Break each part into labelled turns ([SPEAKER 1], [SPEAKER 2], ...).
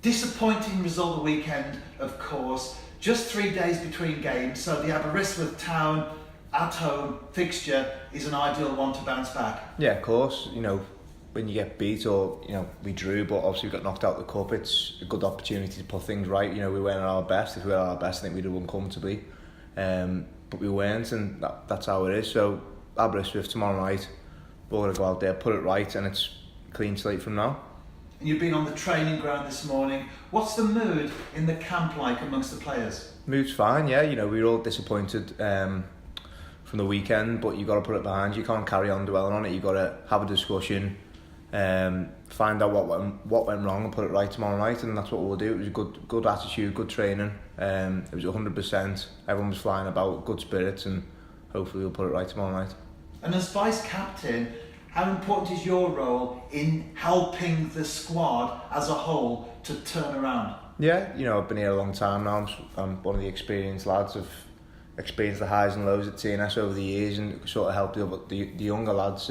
[SPEAKER 1] Disappointing result the weekend, of course. Just 3 days between games, so the Aberystwyth Town at-home fixture is an ideal one to bounce back.
[SPEAKER 2] Yeah, of course. You know, when you get beat, or we drew, but obviously we got knocked out of the cup. It's a good opportunity to put things right. You know, we weren't at our best. If we were at our best, I think we'd have won comfortably. But we weren't, and that's how it is. So Aberystwyth tomorrow night, we're going to go out there, put it right, and it's a clean slate from now.
[SPEAKER 1] And you've been on the training ground this morning. What's the mood in the camp like amongst the players?
[SPEAKER 2] Mood's fine, yeah. You know, we were all disappointed from the weekend, but you've got to put it behind you. You can't carry on dwelling on it. You've got to have a discussion, find out what went wrong and put it right tomorrow night, and that's what we'll do. It was a good attitude, good training. It was 100%. Everyone was flying about, good spirits, and hopefully we'll put it right tomorrow night.
[SPEAKER 1] And as vice-captain, how important is your role in helping the squad as a whole to turn around?
[SPEAKER 2] Yeah, you know, I've been here a long time now. I'm one of the experienced lads. I've experienced the highs and lows at TNS over the years, and sort of helped the younger lads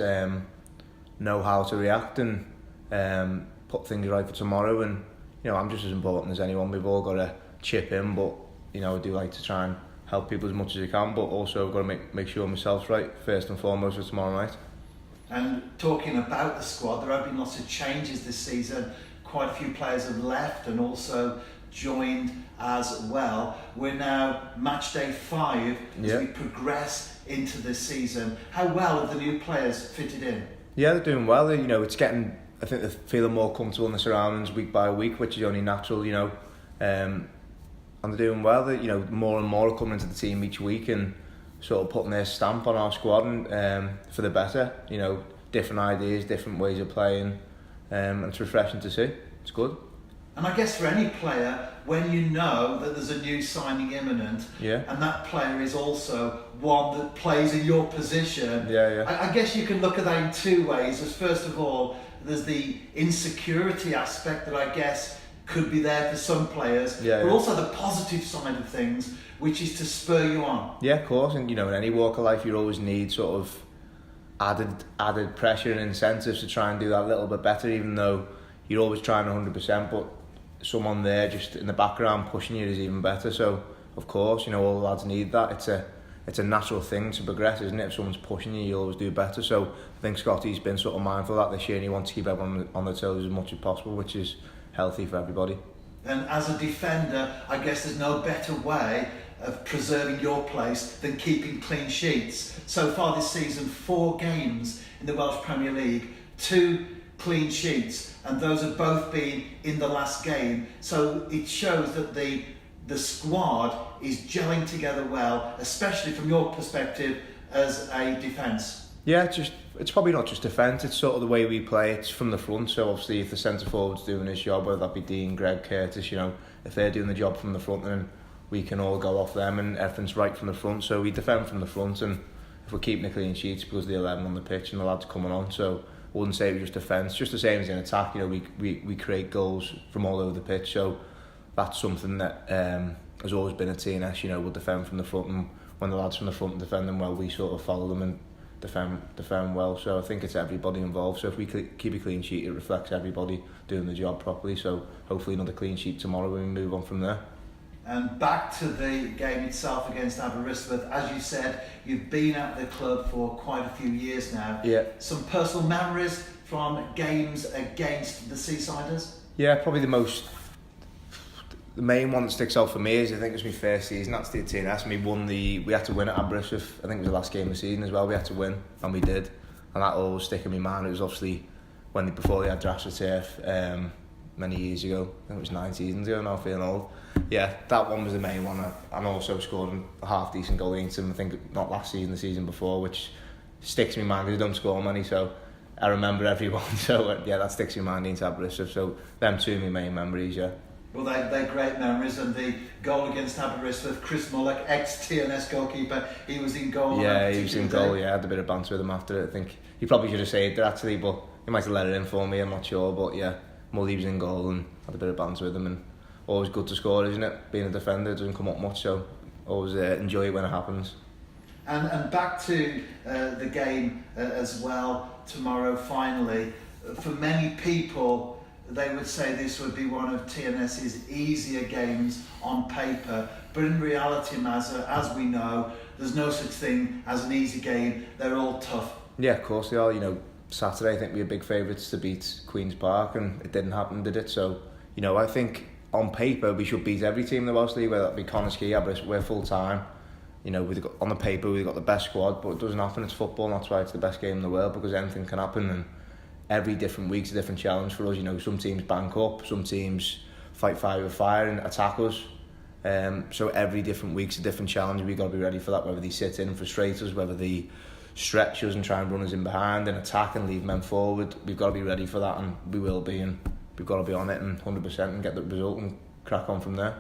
[SPEAKER 2] know how to react and put things right for tomorrow. And you know, I'm just as important as anyone. We've all got to chip in, but you know, I do like to try and help people as much as I can, but also I've got to make sure myself's right first and foremost for tomorrow night.
[SPEAKER 1] And talking about the squad, there have been lots of changes this season. Quite a few players have left and also joined as well. We're now match day 5 as we progress into this season. How well have the new players fitted in? Yeah,
[SPEAKER 2] they're doing well. You know, it's getting, I think they're feeling more comfortable in the surroundings week by week, which is only natural, you know. And they're doing well. They, you know, more and more are coming into the team each week and sort of putting their stamp on our squad and for the better. You know, different ideas, different ways of playing, and it's refreshing to see. It's good.
[SPEAKER 1] And I guess for any player, when you know that there's a new signing imminent, and that player is also one that plays in your position, I guess you can look at that in two ways. As first of all, there's the insecurity aspect that I guess could be there for some players, but also the positive side of things, which is to spur you on. Yeah,
[SPEAKER 2] of course. And you know, in any walk of life, you always need sort of added pressure and incentives to try and do that little bit better, even though you're always trying 100%, but someone there just in the background pushing you is even better. So of course, you know, all the lads need that. It's a natural thing to progress, isn't it? If someone's pushing you, you always do better. So I think Scotty's been sort of mindful of that this year, and he wants to keep everyone on their toes as much as possible, which is healthy for everybody.
[SPEAKER 1] And as a defender, I guess there's no better way of preserving your place than keeping clean sheets. So far this season, 4 games in the Welsh Premier League, 2 clean sheets, and those have both been in the last game. So it shows that the squad is gelling together well, especially from your perspective as a defence.
[SPEAKER 2] Yeah, it's probably not just defence, it's sort of the way we play. It's from the front, so obviously if the centre forward's doing his job, whether that be Dean, Greg, Curtis, you know, if they're doing the job from the front, then we can all go off them and everything's right from the front. So we defend from the front, and if we're keeping the clean sheets because of the 11 on the pitch and the lads coming on, so I wouldn't say it was just defence, just the same as in attack. You know, we create goals from all over the pitch, so that's something that has always been at TNS. You know, we'll defend from the front, and when the lads from the front defend them well, we sort of follow them and defend well. So I think it's everybody involved. So if we keep a clean sheet, it reflects everybody doing the job properly. So hopefully another clean sheet tomorrow when we move on from there.
[SPEAKER 1] And back to the game itself against Aberystwyth, as you said, you've been at the club for quite a few years now.
[SPEAKER 2] Yeah.
[SPEAKER 1] Some personal memories from games against the Seasiders?
[SPEAKER 2] Yeah, probably the main one that sticks out for me is, I think it was my first season, that's the TNS, and we had to win at Aberystwyth. I think it was the last game of the season as well, we had to win, and we did. And that always stick in my mind. It was obviously before they had AstroTurf, many years ago. I think it was 9 seasons ago now, feeling old. Yeah, that one was the main one. And also scored a half decent goal against them, I think not last season, the season before, which sticks in my mind because I don't score many, so I remember everyone. So yeah, that sticks in my mind into Aberystwyth. So them two are my main memories, yeah.
[SPEAKER 1] Well, they're great memories, and the goal against Aberystwyth, Chris Mullock, ex-TNS goalkeeper, he was in goal.
[SPEAKER 2] Yeah, he was in goal, yeah, I had a bit of banter with him after it. I think he probably should have saved it actually, but he might have let it in for me, I'm not sure, but yeah, Mully was in goal and had a bit of banter with him, and always good to score, isn't it? Being a defender, it doesn't come up much, so always enjoy it when it happens.
[SPEAKER 1] And back to the game as well tomorrow, finally. For many people, they would say this would be one of TNS's easier games on paper, but in reality, Mazza, as we know, there's no such thing as an easy game. They're all tough.
[SPEAKER 2] Yeah, of course they are. You know, Saturday I think we were big favourites to beat Queen's Park, and it didn't happen, did it? So, you know, I think on paper we should beat every team in the Welsh League, whether that be Connacht, Aberystwyth, we're full time. You know, on the paper we've got the best squad, but it doesn't happen. It's football, and that's why it's the best game in the world, because anything can happen, and every different week's a different challenge for us. You know, some teams bank up, some teams fight fire with fire and attack us. So every different week's a different challenge. We've got to be ready for that, whether they sit in and frustrate us, whether they stretch us and try and run us in behind and attack and leave men forward. We've got to be ready for that, and we will be, and we've got to be on it and 100% and get the result and crack on from there.